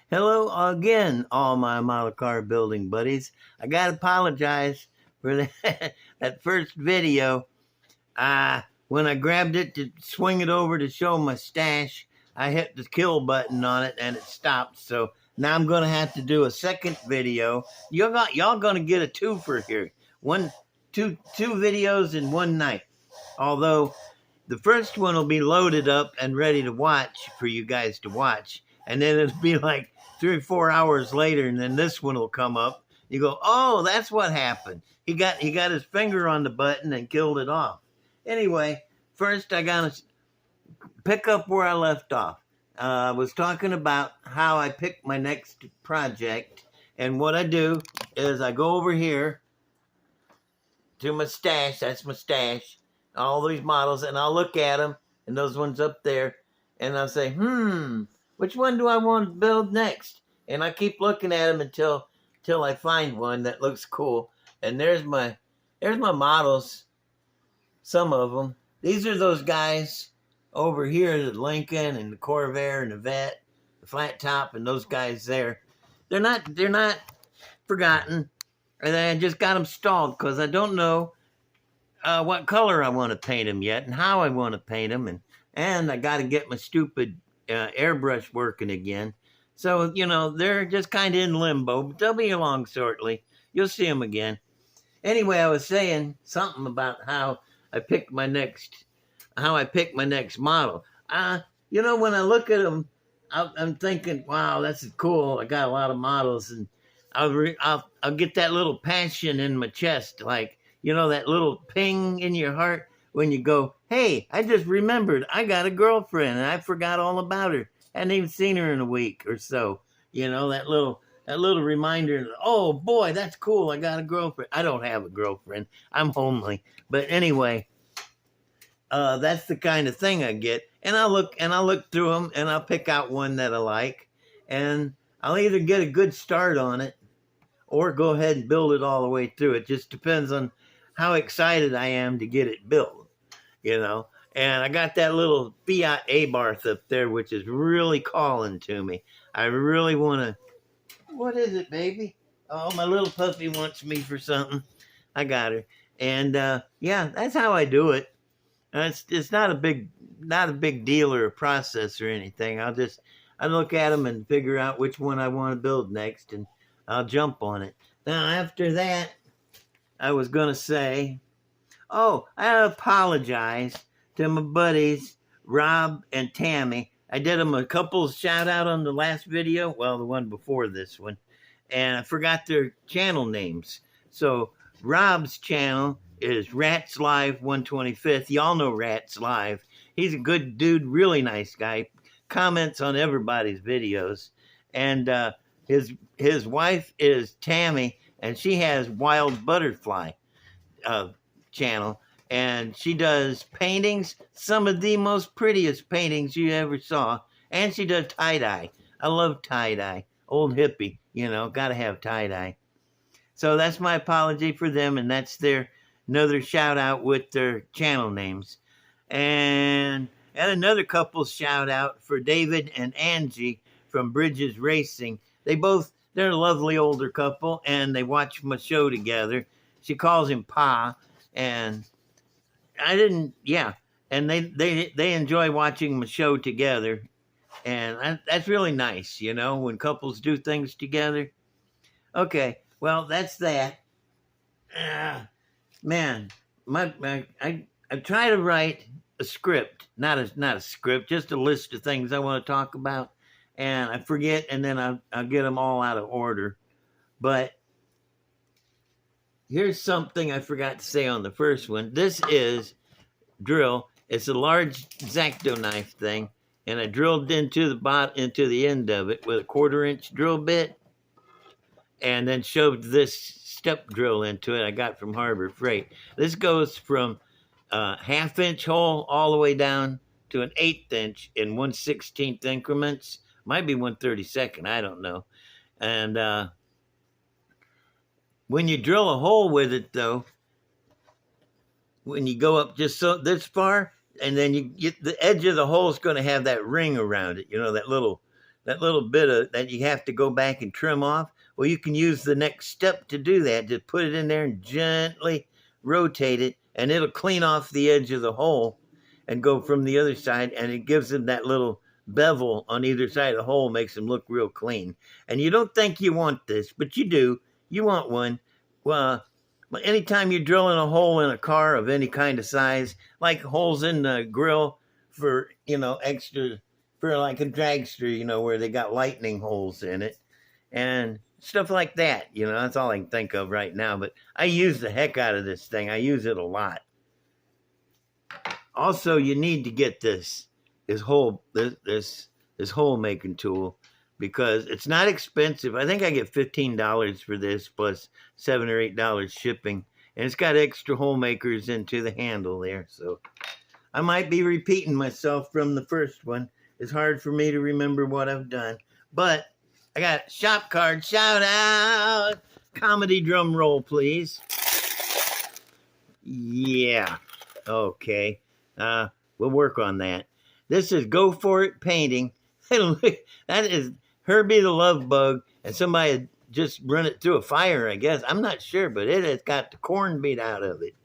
Hello again, all my model car building buddies. I gotta apologize for that, that first video. When I grabbed it to swing it over to show my stash, I hit the kill button on it and it stopped. So now I'm gonna have to do a second video. Y'all gonna get a twofer here. Two videos in one night. Although the first one will be loaded up and ready to watch for you guys to watch. And then it'll be like 3 or 4 hours later, and then this one will come up. You go, oh, that's what happened. He got his finger on the button and killed it off. Anyway, first I gotta pick up where I left off. I was talking about how I pick my next project, and what I do is I go over here to my stash. That's my stash. All these models, and I'll look at them, and those ones up there, and I'll say, which one do I want to build next? And I keep looking at them until I find one that looks cool. And there's my models, some of them. These are those guys over here, the Lincoln and the Corvair and the Vet, the flat top, and those guys there. They're not forgotten. And I just got them stalled because I don't know what color I want to paint them yet, and how I want to paint them, and I got to get my stupid airbrush working again. So they're just kind of in limbo, but they'll be along shortly. You'll see them again. Anyway, I was saying something about how I pick my next model. When I look at them, I'm thinking, wow, that's cool. I got a lot of models, and I'll get that little passion in my chest, like, that little ping in your heart when you go, hey, I just remembered I got a girlfriend and I forgot all about her. Hadn't even seen her in a week or so. That little reminder, oh boy, that's cool. I got a girlfriend. I don't have a girlfriend. I'm homely. But anyway, that's the kind of thing I get. And I'll look through them and I'll pick out one that I like. And I'll either get a good start on it or go ahead and build it all the way through. It just depends on how excited I am to get it built, And I got that little Fiat Abarth up there, which is really calling to me. I really want to... What is it, baby? Oh, my little puppy wants me for something. I got her. And, yeah, that's how I do it. It's not a big deal or a process or anything. I look at them and figure out which one I want to build next, and I'll jump on it. Now, after that, I was going to say, I apologize to my buddies, Rob and Tammy. I did them a couple shout out on the last video. Well, the one before this one. And I forgot their channel names. So Rob's channel is Rats Live 125th. Y'all know Rats Live. He's a good dude, really nice guy. Comments on everybody's videos. And his wife is Tammy, and she has Wild Butterfly channel, and she does paintings, some of the most prettiest paintings you ever saw, and she does tie-dye. I love tie-dye. Old hippie, gotta have tie-dye. So that's my apology for them, and that's another shout out with their channel names. And another couple shout out for David and Angie from Bridges Racing. They're a lovely older couple, and they watch my show together. She calls him Pa, and and they enjoy watching my show together, and that's really nice, when couples do things together. Okay, well, that's that. Man, I try to write a script, not a script, just a list of things I want to talk about. And I forget, and then I'll get them all out of order. But here's something I forgot to say on the first one. This is drill. It's a large X-Acto knife thing, and I drilled into the end of it with a 1/4-inch drill bit, and then shoved this step drill into it I got from Harbor Freight. This goes from a 1/2-inch hole all the way down to an 1/8 inch in 1/16 increments. Might be 1/32, I don't know. And when you drill a hole with it, though, when you go up just this far, and then you get the edge of the hole is going to have that ring around it, that little that little bit of that you have to go back and trim off. Well, you can use the next step to do that. Just put it in there and gently rotate it, and it'll clean off the edge of the hole and go from the other side, and it gives them that little bevel on either side of the hole, makes them look real clean. And you don't think you want this, but you do. You want one. Well, anytime you're drilling a hole in a car of any kind of size, like holes in the grill for, extra, for like a dragster, where they got lightning holes in it and stuff like that. That's all I can think of right now. But I use the heck out of this thing. I use it a lot. Also, you need to get this hole making tool, because it's not expensive. I think I get $15 for this plus $7 or $8 shipping, and it's got extra hole makers into the handle there. So I might be repeating myself from the first one. It's hard for me to remember what I've done, but I got shop card shout out. Comedy drum roll, please. Yeah. Okay. We'll work on that. This is Go For It Painting. That is Herbie the Love Bug, and somebody had just run it through a fire, I guess. I'm not sure, but it has got the corn beat out of it.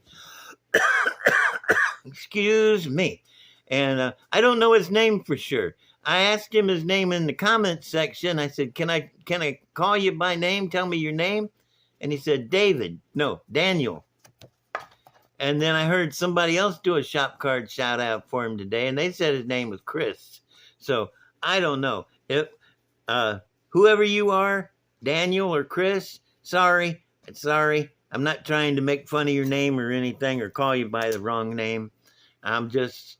Excuse me. And I don't know his name for sure. I asked him his name in the comments section. I said, can I call you by name? Tell me your name. And he said, Daniel. And then I heard somebody else do a shop card shout out for him today, and they said his name was Chris. So I don't know. If whoever you are, Daniel or Chris, sorry. I'm not trying to make fun of your name or anything or call you by the wrong name. I'm just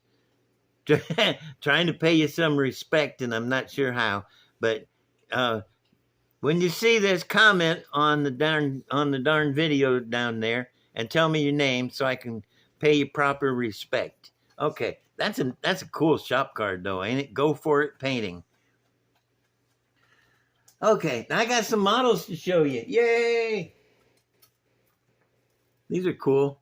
trying to pay you some respect, and I'm not sure how. But when you see this, comment on the darn video down there and tell me your name so I can pay you proper respect. Okay, that's a cool shop card though, ain't it? Go For It Painting. Okay, now I got some models to show you. Yay! These are cool.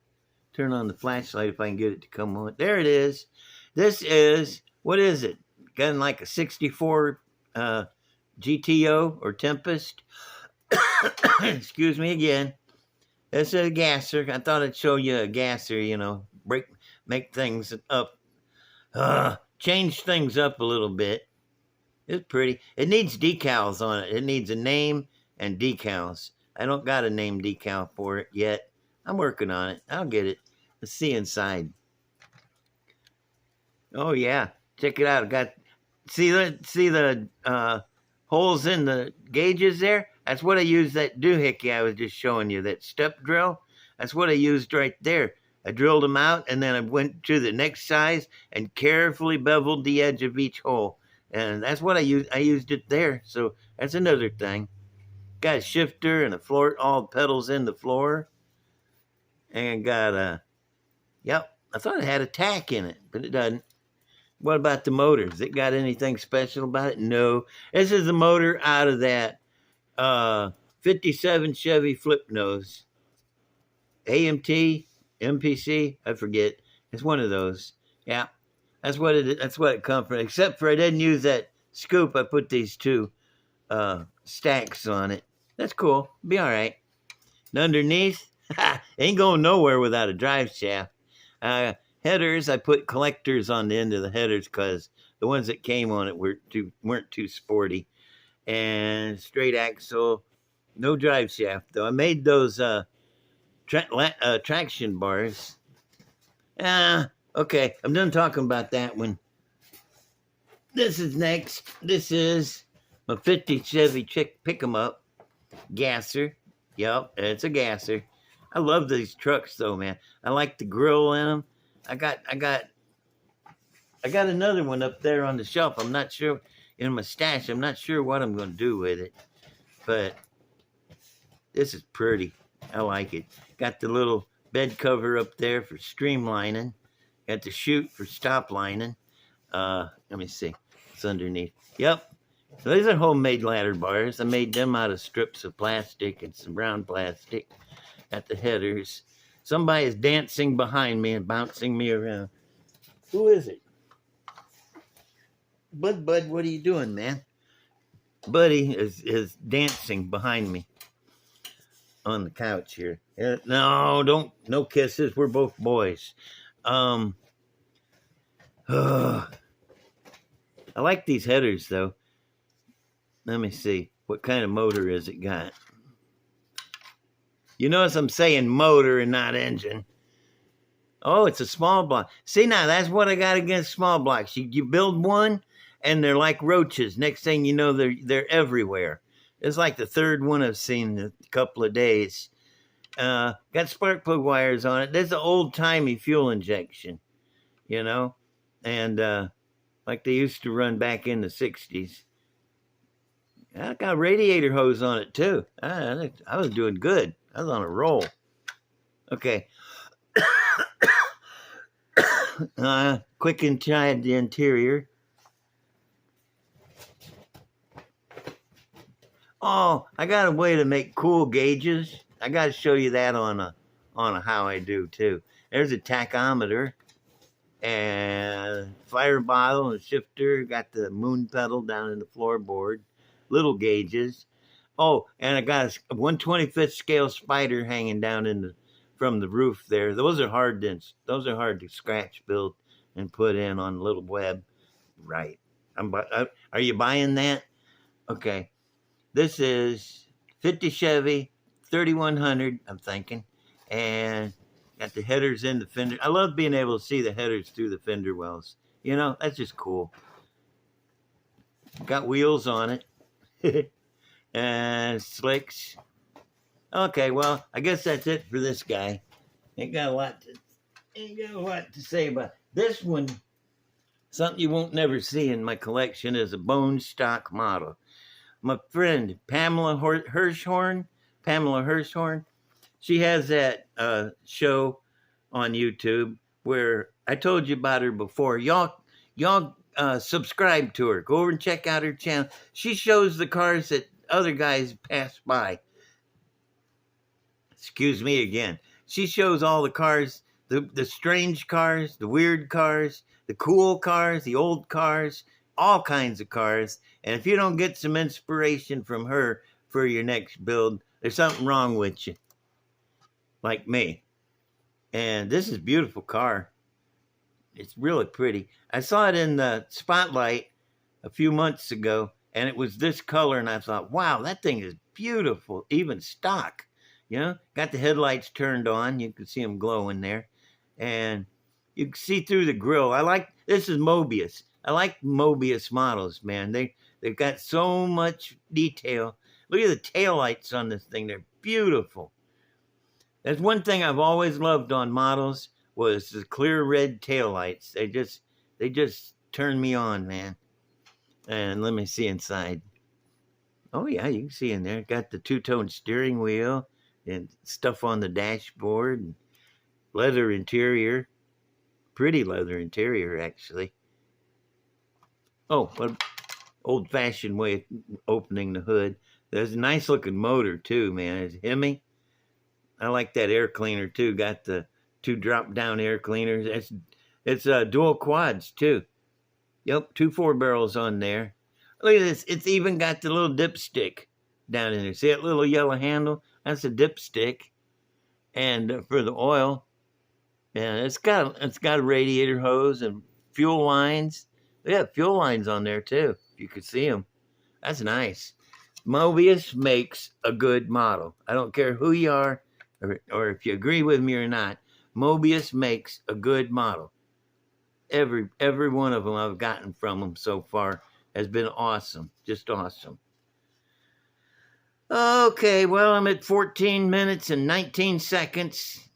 Turn on the flashlight if I can get it to come on. There it is. This is, what is it? Got like a 64 GTO or Tempest. Excuse me again. This is a gasser. I thought I'd show you a gasser, make things up, change things up a little bit. It's pretty. It needs decals on it. It needs a name and decals. I don't got a name decal for it yet. I'm working on it. I'll get it. Let's see inside. Oh yeah, check it out. I got see the holes in the gauges there. That's what I used, that doohickey I was just showing you, that step drill. That's what I used right there. I drilled them out, and then I went to the next size and carefully beveled the edge of each hole. And that's what I used. I used it there. So that's another thing. Got a shifter and a floor, all pedals in the floor. And got a, yep, I thought it had a tack in it, but it doesn't. What about the motors? It got anything special about it? No. This is the motor out of that 57 Chevy flip nose. AMT, MPC, I forget. It's one of those. Yeah. That's what it is. That's what it comes from. Except for I didn't use that scoop. I put these two stacks on it. That's cool. Be all right. And underneath, ain't going nowhere without a drive shaft. Headers, I put collectors on the end of the headers because the ones that came on it weren't too sporty. And straight axle, no drive shaft though. I made those traction bars. Okay, I'm done talking about that one. This is next. This is my 50 Chevy pick 'em up gasser. Yep, it's a gasser. I love these trucks though, man. I like the grill in them. I got another one up there on the shelf. I'm not sure, in my stash. I'm not sure what I'm going to do with it, but this is pretty. I like it. Got the little bed cover up there for streamlining. Got the chute for stop lining. Let me see. It's underneath. Yep. So these are homemade ladder bars. I made them out of strips of plastic and some brown plastic at the headers. Somebody is dancing behind me and bouncing me around. Who is it? Bud, what are you doing, man? buddy is dancing behind me on the couch here. No, no kisses. We're both boys. Um, I like these headers though. Let me see. What kind of motor is it got? You notice I'm saying motor and not engine. Oh, it's a small block. See, now that's what I got against small blocks. You build one, and they're like roaches. Next thing you know, they're everywhere. It's like the third one I've seen in a couple of days. Got spark plug wires on it. There's an old timey fuel injection, you know, and like they used to run back in the '60s. I got a radiator hose on it too. I was doing good. I was on a roll. Okay. Quick inside the interior. Oh, I got a way to make cool gauges. I got to show you that on a how I do too. There's a tachometer and fire bottle and shifter. Got the moon pedal down in the floorboard. Little gauges. Oh, and I got a 1/25th scale spider hanging down from the roof there. Those are hard to scratch, build, and put in on a little web. Right. Are you buying that? Okay. This is 50 Chevy, 3100, I'm thinking. And got the headers in the fender. I love being able to see the headers through the fender wells. You know, that's just cool. Got wheels on it. And slicks. Okay, well, I guess that's it for this guy. Ain't got a lot to say about it. This one. Something you won't never see in my collection is a bone stock model. My friend Pamela Hirschhorn, she has that show on YouTube where I told you about her before. Y'all subscribe to her. Go over and check out her channel. She shows the cars that other guys pass by. Excuse me again. She shows all the cars, the strange cars, the weird cars, the cool cars, the old cars, all kinds of cars. And if you don't get some inspiration from her for your next build, there's something wrong with you. Like me. And this is a beautiful car. It's really pretty. I saw it in the spotlight a few months ago, and it was this color, and I thought, wow, that thing is beautiful, even stock. You know, got the headlights turned on. You can see them glowing there. And you can see through the grill. This is Mobius. I like Mobius models, man. They've got so much detail. Look at the taillights on this thing. They're beautiful. That's one thing I've always loved on models was the clear red taillights. They just turn me on, man. And let me see inside. Oh yeah, you can see in there. Got the two-tone steering wheel and stuff on the dashboard. And leather interior. Pretty leather interior, actually. Oh, what old-fashioned way of opening the hood. There's a nice-looking motor, too, man. It's Hemi. I like that air cleaner, too. Got the two drop-down air cleaners. It's dual quads, too. Yep, 2 4-barrels on there. Look at this. It's even got the little dipstick down in there. See that little yellow handle? That's a dipstick. And for the oil. And it's got a radiator hose and fuel lines. They have fuel lines on there, too. You could see them. That's nice. Mobius makes a good model. I don't care who you are or if you agree with me or not. Mobius makes a good model. Every one of them I've gotten from them so far has been awesome. Just awesome. Okay, well, I'm at 14 minutes and 19 seconds.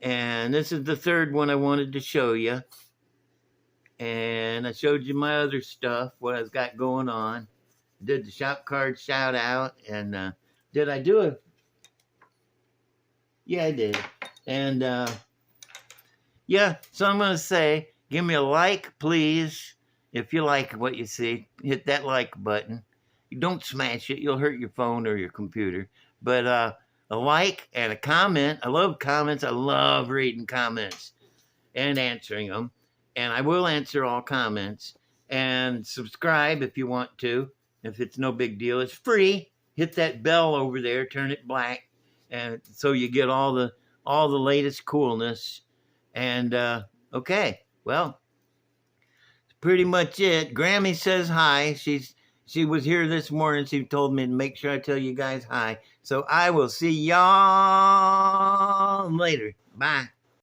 And this is the third one I wanted to show you. And I showed you my other stuff, what I've got going on. Did the shop card shout out. And did I do it? Yeah, I did. And yeah, so I'm going to say, give me a like, please. If you like what you see, hit that like button. You don't smash it. You'll hurt your phone or your computer. But a like and a comment. I love comments. I love reading comments and answering them. And I will answer all comments. And subscribe if you want to. if it's no big deal. It's free. Hit that bell over there, turn it black, and so you get all the latest coolness. And okay, well, pretty much it. Grammy says hi. She was here this morning. She told me to make sure I tell you guys hi. So I will see y'all later. Bye.